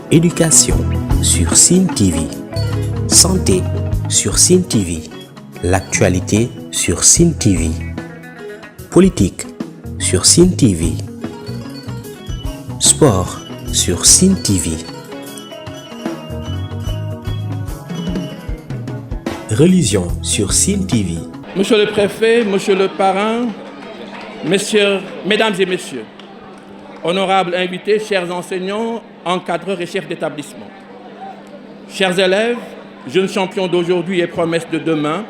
Éducation sur Sen TV. Santé sur Sen TV. L'actualité sur Sen TV. Politique sur Sen TV. Sport sur Sen TV. Religion sur Sen TV. Monsieur le préfet, monsieur le parrain, mesdames et messieurs, honorables invités, chers enseignants, encadreurs et chefs d'établissement, chers élèves, jeunes champions d'aujourd'hui et promesses de demain,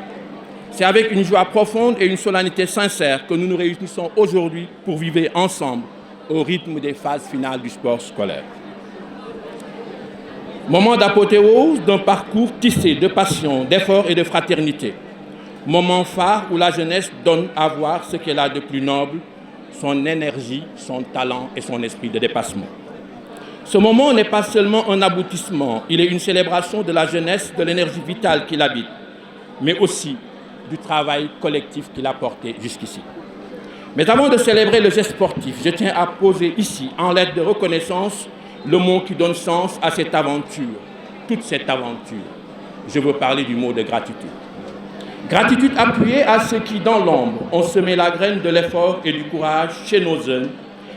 c'est avec une joie profonde et une solennité sincère que nous nous réunissons aujourd'hui pour vivre ensemble au rythme des phases finales du sport scolaire. Moment d'apothéose d'un parcours tissé de passion, d'efforts et de fraternité. Moment phare où la jeunesse donne à voir ce qu'elle a de plus noble, son énergie, son talent et son esprit de dépassement. Ce moment n'est pas seulement un aboutissement, il est une célébration de la jeunesse, de l'énergie vitale qui l'habite, mais aussi du travail collectif qu'il a porté jusqu'ici. Mais avant de célébrer le geste sportif, je tiens à poser ici, en lettre de reconnaissance, le mot qui donne sens à cette aventure, toute cette aventure. Je veux parler du mot de gratitude. Gratitude appuyée à ceux qui, dans l'ombre, ont semé la graine de l'effort et du courage chez nos jeunes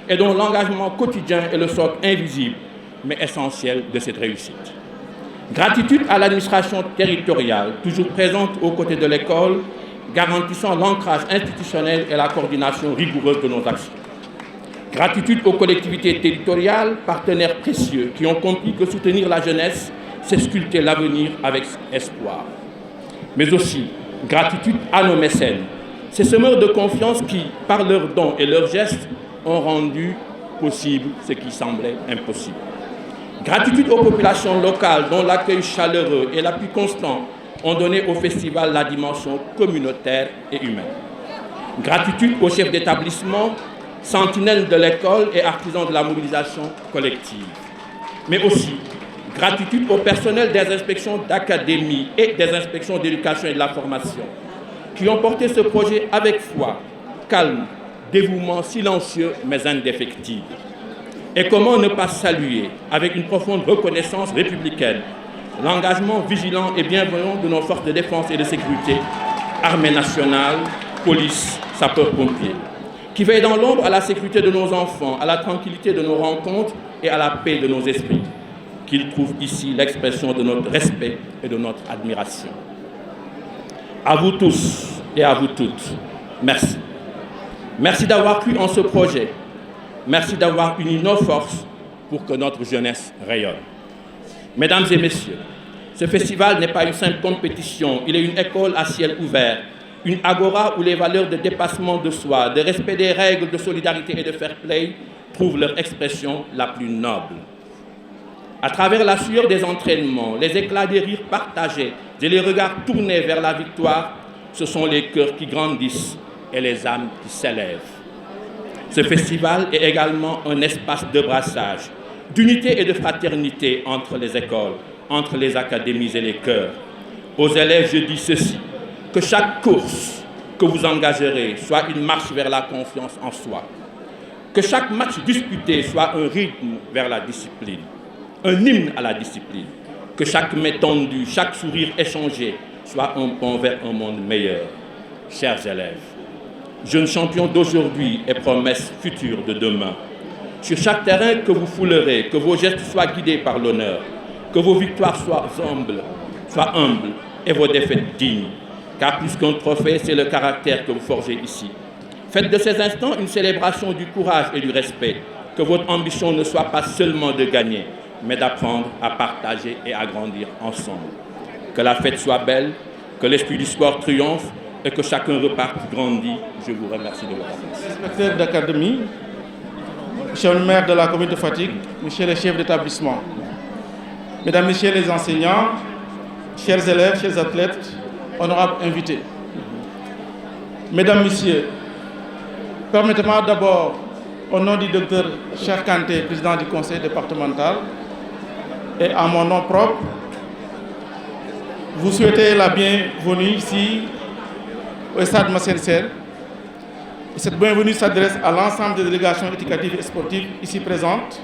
et dont l'engagement quotidien est le socle invisible, mais essentiel de cette réussite. Gratitude à l'administration territoriale, toujours présente aux côtés de l'école, garantissant l'ancrage institutionnel et la coordination rigoureuse de nos actions. Gratitude aux collectivités territoriales, partenaires précieux, qui ont compris que soutenir la jeunesse, c'est sculpter l'avenir avec espoir. Mais aussi, gratitude à nos mécènes, ces semeurs de confiance qui, par leurs dons et leurs gestes, ont rendu possible ce qui semblait impossible. Gratitude aux populations locales dont l'accueil chaleureux et l'appui constant ont donné au festival la dimension communautaire et humaine. Gratitude aux chefs d'établissement, sentinelles de l'école et artisans de la mobilisation collective. Mais aussi, gratitude au personnel des inspections d'académie et des inspections d'éducation et de la formation, qui ont porté ce projet avec foi, calme, dévouement silencieux mais indéfectible. Et comment ne pas saluer, avec une profonde reconnaissance républicaine, l'engagement vigilant et bienveillant de nos forces de défense et de sécurité, armée nationale, police, sapeurs-pompiers, qui veillent dans l'ombre à la sécurité de nos enfants, à la tranquillité de nos rencontres et à la paix de nos esprits, qu'ils trouvent ici l'expression de notre respect et de notre admiration. À vous tous et à vous toutes, merci. Merci d'avoir cru en ce projet. Merci d'avoir uni nos forces pour que notre jeunesse rayonne. Mesdames et messieurs, ce festival n'est pas une simple compétition, il est une école à ciel ouvert, une agora où les valeurs de dépassement de soi, de respect des règles, de solidarité et de fair play trouvent leur expression la plus noble. À travers la sueur des entraînements, les éclats des rires partagés et les regards tournés vers la victoire, ce sont les cœurs qui grandissent et les âmes qui s'élèvent. Ce festival est également un espace de brassage, d'unité et de fraternité entre les écoles, entre les académies et les chœurs. Aux élèves, je dis ceci, que chaque course que vous engagerez soit une marche vers la confiance en soi, que chaque match disputé soit un rythme vers la discipline, un hymne à la discipline, que chaque main tendue, chaque sourire échangé soit un pont vers un monde meilleur. Chers élèves, jeunes champions d'aujourd'hui et promesses futures de demain, sur chaque terrain que vous foulerez, que vos gestes soient guidés par l'honneur, que vos victoires soient humbles et vos défaites dignes, car plus qu'un trophée, c'est le caractère que vous forgez ici. Faites de ces instants une célébration du courage et du respect, que votre ambition ne soit pas seulement de gagner, mais d'apprendre à partager et à grandir ensemble. Que la fête soit belle, que l'esprit du sport triomphe et que chacun reparte grandi. Je vous remercie de votre attention. Inspecteur d'académie, monsieur le maire de la commune de Fatick, monsieur le chef d'établissement, mesdames, messieurs les enseignants, chers élèves, chers athlètes, honorables invités. Mesdames, messieurs, permettez-moi d'abord, au nom du docteur Cheikh Kanté, président du conseil départemental, et à mon nom propre, vous souhaiter la bienvenue ici au stade Massène Sène. Cette bienvenue s'adresse à l'ensemble des délégations éducatives et sportives ici présentes,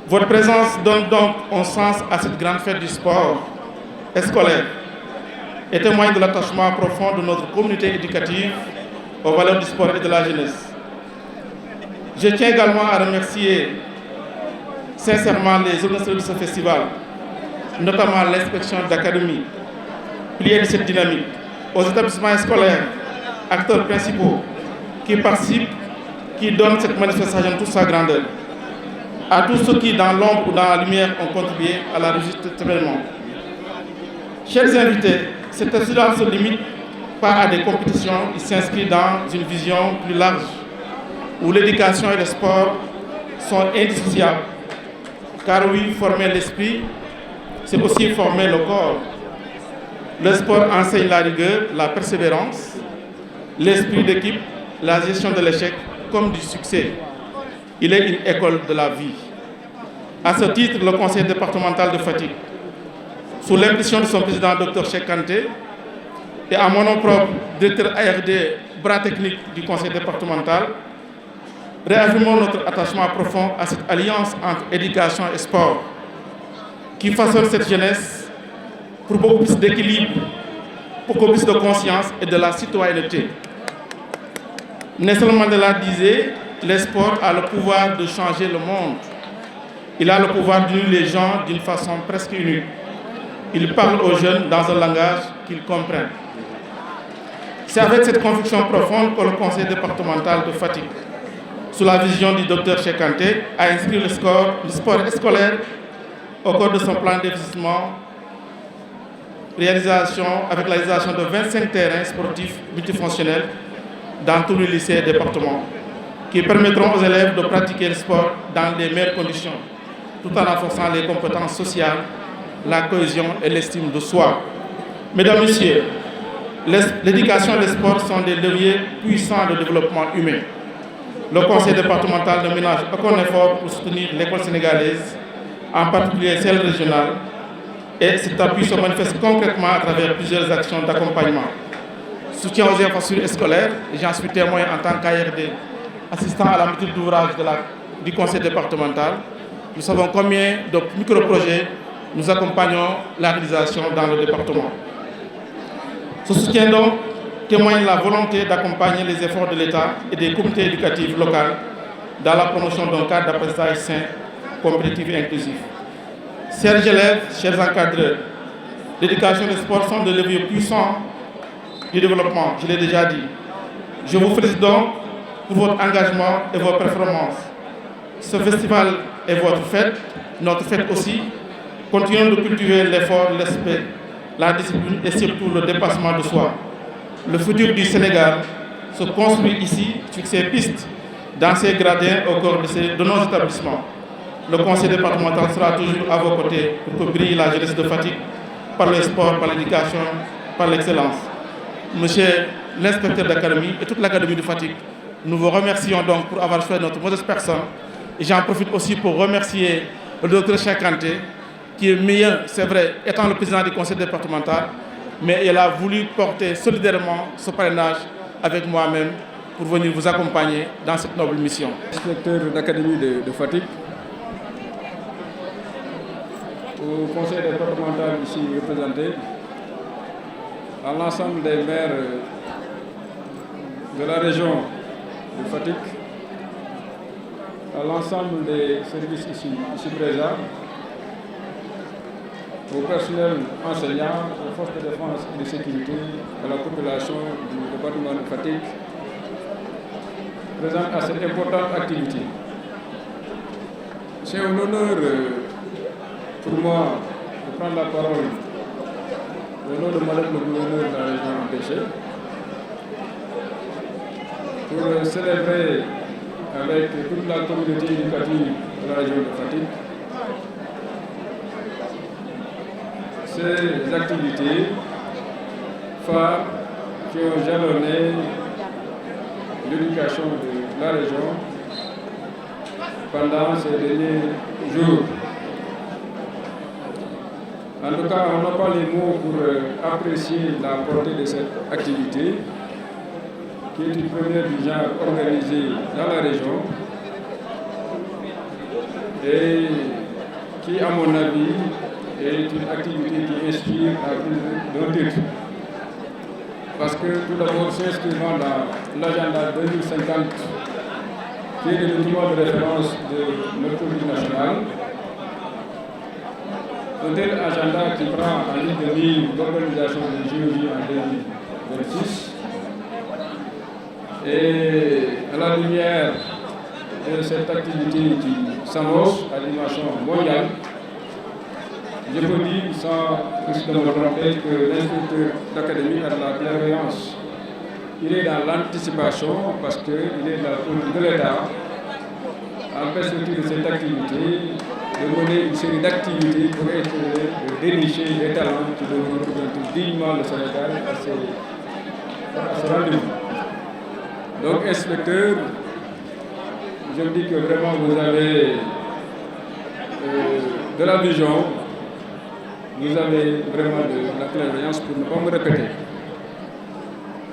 Votre présence donne donc un sens à cette grande fête du sport scolaire et témoigne de l'attachement profond de notre communauté éducative aux valeurs du sport et de la jeunesse. Je tiens également à remercier sincèrement les organisateurs de ce festival, notamment l'inspection d'académie, pliée de cette dynamique, aux établissements scolaires, acteurs principaux qui participent, qui donnent cette manifestation toute sa grandeur, à tous ceux qui, dans l'ombre ou dans la lumière, ont contribué à la réussite de cet événement. Chers invités, cette festival ne se limite pas à des compétitions, il s'inscrit dans une vision plus large, où l'éducation et le sport sont indissociables. Car oui, former l'esprit, c'est aussi former le corps. Le sport enseigne la rigueur, la persévérance, l'esprit d'équipe, la gestion de l'échec comme du succès. Il est une école de la vie. À ce titre, le conseil départemental de Fatick, sous l'impulsion de son président Dr Cheikh Kanté, et à mon nom propre, directeur ARD, bras technique du conseil départemental, réaffirmons notre attachement profond à cette alliance entre éducation et sport, qui façonne cette jeunesse pour beaucoup plus d'équilibre, pour beaucoup plus de conscience et de la citoyenneté. Nelson Mandela disait, le sport a le pouvoir de changer le monde. Il a le pouvoir d'unir les gens d'une façon presque unique. Il parle aux jeunes dans un langage qu'ils comprennent. C'est avec cette conviction profonde que le conseil départemental de Fatick, sous la vision du Dr Cheikh Kanté, a inscrit le sport scolaire au cœur de son plan d'investissement, avec la réalisation de 25 terrains sportifs multifonctionnels dans tous les lycées et départements, qui permettront aux élèves de pratiquer le sport dans les meilleures conditions, tout en renforçant les compétences sociales, la cohésion et l'estime de soi. Mesdames, Messieurs, l'éducation et le sport sont des leviers puissants de développement humain. Le conseil départemental ne ménage aucun effort pour soutenir l'école sénégalaise, en particulier celle régionale, et cet appui se manifeste concrètement à travers plusieurs actions d'accompagnement. Soutien aux infrastructures scolaires, j'en suis témoin en tant qu'ARD, assistant à la maîtrise d'ouvrage du conseil départemental. Nous savons combien de micro-projets nous accompagnons la réalisation dans le département. Ce soutien donc témoigne la volonté d'accompagner les efforts de l'État et des comités éducatifs locaux dans la promotion d'un cadre d'apprentissage sain, compétitif et inclusif. Chers élèves, chers encadreurs, l'éducation et le sport sont des leviers puissants du développement, je l'ai déjà dit. Je vous félicite donc pour votre engagement et vos performances. Ce festival est votre fête, notre fête aussi. Continuons de cultiver l'effort, l'esprit, la discipline et surtout le dépassement de soi. Le futur du Sénégal se construit ici sur ces pistes, dans ces gradins au cœur de nos établissements. Le conseil départemental sera toujours à vos côtés pour que brille la jeunesse de Fatick par le sport, par l'éducation, par l'excellence. Monsieur l'inspecteur d'académie et toute l'académie de Fatick, nous vous remercions donc pour avoir choisi notre modeste personne. Et j'en profite aussi pour remercier le docteur Cheikh Kanté, qui est meilleur, c'est vrai, étant le président du conseil départemental, mais il a voulu porter solidairement ce parrainage avec moi-même pour venir vous accompagner dans cette noble mission. Inspecteur d'académie de Fatick, au conseil départemental ici représenté, à l'ensemble des maires de la région de Fatick, à l'ensemble des services ici présents, au personnel enseignant, aux forces de défense et de sécurité, à la population du département de Fatick, présente à cette importante activité. C'est un honneur pour moi de prendre la parole au nom de Madame le gouverneur de la région empêchée pour célébrer avec toute la communauté éducative de la région de Fatick ces activités phares qui ont jalonné l'éducation de la région pendant ces derniers jours. En tout cas, on n'a pas les mots pour apprécier la portée de cette activité, qui est une première du genre organisée dans la région. Et qui, à mon avis, est une activité qui inspire à plus d'un titre. Parce que tout d'abord, s'inscrivant dans l'agenda 2050, qui est le document de référence de notre politique nationale, un tel agenda qui prend en ligne de mire l'organisation des JOJ en 2026, et à la lumière de cette activité qui s'annonce à dimension mondiale, je peux dire sans risque de me tromper que l'inspecteur d'académie a de la clairvoyance. Il est dans l'anticipation parce qu'il est dans la politique de l'État, en perspective de cette activité, de mener une série d'activités pour essayer de dénicher les talents qui doivent représenter dignement le Sénégal à ce rendez-vous. Donc, inspecteur, je me dis que vraiment vous avez de la vision, vous avez vraiment de la clairvoyance pour ne pas me répéter.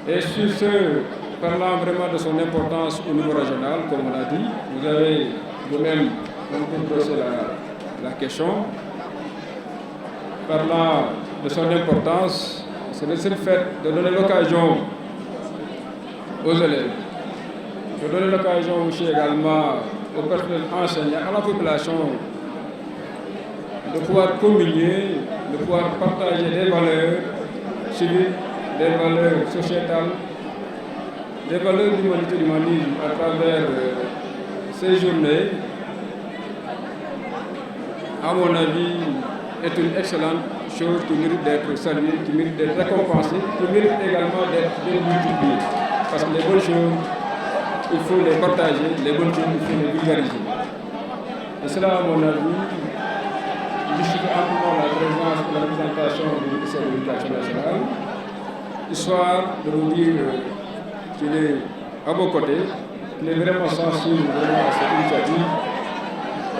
Et sur ce, parlant vraiment de son importance au niveau régional, comme on l'a dit, vous avez vous-même posé la question. Parlant de son importance, c'est le seul fait de donner l'occasion aux élèves, de donner l'occasion aussi également aux personnels enseignants, à la population, de pouvoir communier, de pouvoir partager des valeurs civiques, des valeurs sociétales, des valeurs d'humanité, d'humanisme à travers ces journées, à mon avis, est une excellente chose qui mérite d'être saluée, qui mérite d'être récompensée, qui mérite également d'être multipliée. Parce que les bonnes choses, il faut les partager, les bonnes choses, il faut les vulgariser. Et cela, à mon avis, justifie amplement la présence de la représentation du ministère de l'Éducation nationale, histoire de vous dire qu'il est à vos côtés, qu'il est vraiment sensible à cette initiative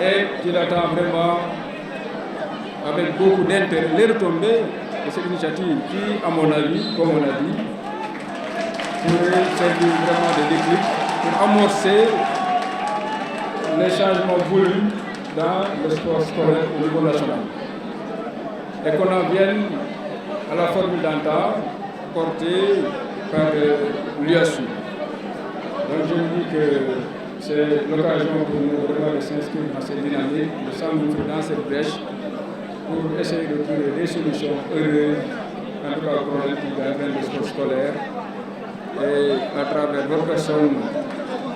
et qu'il attend vraiment avec beaucoup d'intérêt les retombées de cette initiative qui, à mon avis, comme on l'a dit, pourrait servir vraiment de déclic pour amorcer les changements voulus dans le sport scolaire au niveau national. Et qu'on en vienne à la formule d'antan portée par l'UASU. Donc je me dis que c'est l'occasion pour nous vraiment de s'inscrire dans cette dynamique, de s'engouffrer dans cette brèche pour essayer de trouver des solutions heureuses, en tout cas au problème qui gagne le sport scolaire. Et à travers votre personne,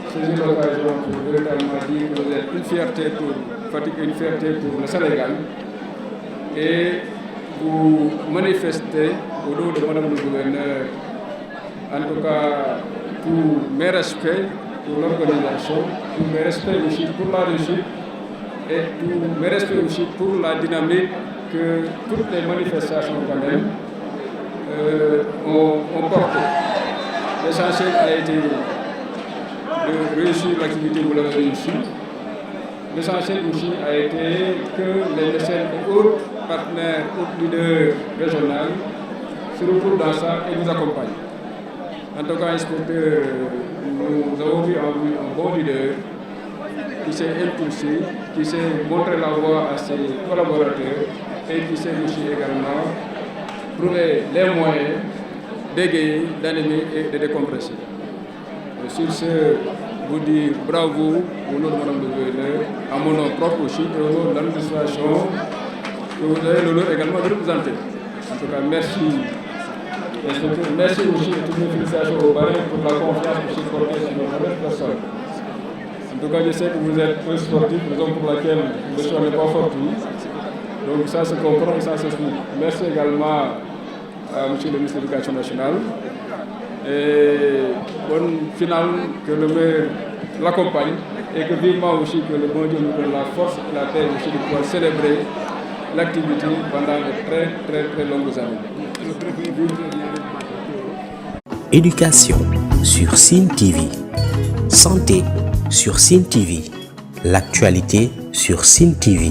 c'est une occasion pour véritablement dire que vous êtes une fierté pour Fatick, une fierté pour le Sénégal. Et vous manifestez au nom de Madame le Gouverneur, en tout cas pour mes respects pour l'organisation, pour mes respects aussi pour la réussite et pour mes respects aussi pour la dynamique que toutes les manifestations quand même ont porté. L'essentiel a été de réussir l'activité, vous l'avez réussi. L'essentiel aussi a été que les mécènes et autres partenaires, autres leaders régionaux se retrouvent dans ça et nous accompagnent. En tout cas, inspecteur, nous avons vu en lui un bon leader qui s'est impulsé, qui s'est montré la voie à ses collaborateurs et qui s'est aussi également trouvé les moyens d'égayer, d'animer et de décompresser. Sur ce, vous dire bravo au nom de Mme le Gouverneur, à mon nom propre aussi, et au nom de l'administration que vous avez l'honneur également de représenter. En tout cas, merci. Merci aussi et toutes mes félicitations aux parrains pour la confiance que je portée sur notre personne. En tout cas, je sais que vous êtes un sportif, raison pour laquelle le choix n'est pas fortuit. Donc ça se comprend et ça se suit. Merci également à M. le ministre de l'Éducation nationale. Et bonne finale, que le maire l'accompagne et que vivement aussi que le bon Dieu nous donne la force et la paix aussi de pouvoir célébrer l'activité pendant de très longues années. Éducation sur Sine TV, santé sur Sine TV, l'actualité sur Sine TV,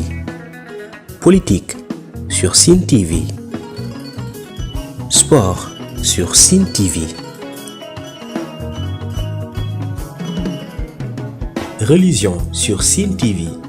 politique sur Sine TV, sport sur Sine TV, religion sur Sine TV.